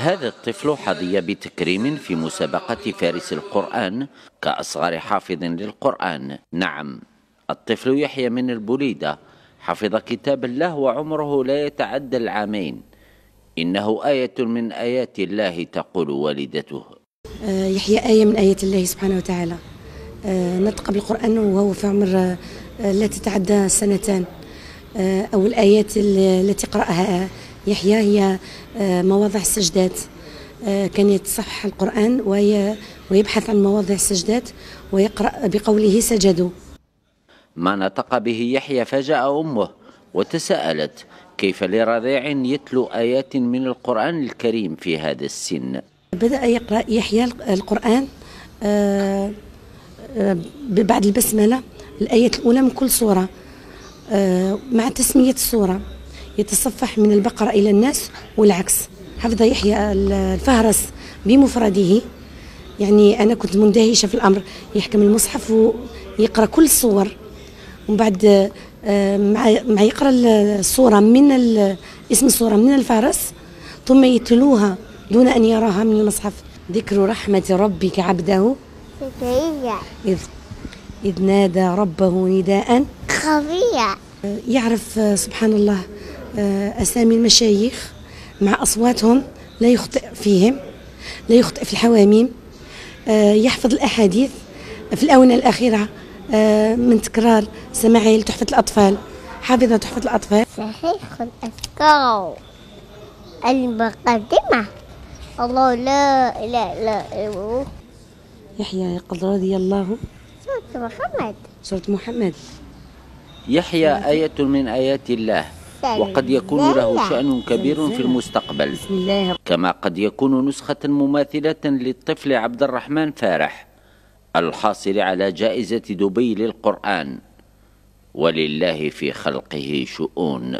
هذا الطفل حظي بتكريم في مسابقة فارس القرآن كأصغر حافظ للقرآن. نعم، الطفل يحيى من البليدة حفظ كتاب الله وعمره لا يتعدى العامين. إنه آية من آيات الله تقول والدته. يحيى آية من آيات الله سبحانه وتعالى. نطق بالقرآن وهو في عمر لا تتعدى سنتان. أول الآيات التي قرأها يحيى هي مواضع السجدات. كان يتصفح القرآن ويبحث عن مواضع السجدات ويقرأ بقوله سجدوا. ما نطق به يحيى فجأة أمه وتساءلت كيف لرضيع يتلو آيات من القرآن الكريم في هذا السن. بدأ يقرأ يحيى القرآن بعد البسملة الآية الأولى من كل سورة مع تسمية السورة، يتصفح من البقرة إلى الناس والعكس. حفظ يحيى الفهرس بمفرده، يعني أنا كنت مندهشة في الأمر، يحكم المصحف ويقرأ كل الصور، ومن بعد مع يقرأ الصورة من اسم الصورة من الفهرس ثم يتلوها دون أن يراها من المصحف. ذكر رحمة ربك عبده إذ نادى ربه نداء خفيا. يعرف سبحان الله أسامي المشايخ مع أصواتهم، لا يخطئ فيهم، لا يخطئ في الحواميم. يحفظ الأحاديث في الآونة الأخيرة من تكرار سماعه لتحفة الأطفال، حافظة تحفة الأطفال. صحيح الأذكار المقدمة الله لا إله إلا هو. يحيى قد رضي الله. سورة محمد. سورة محمد. يحيى آية من آيات الله، وقد يكون له شأن كبير في المستقبل، كما قد يكون نسخة مماثلة للطفل عبد الرحمن فارح الحاصل على جائزة دبي للقرآن. ولله في خلقه شؤون.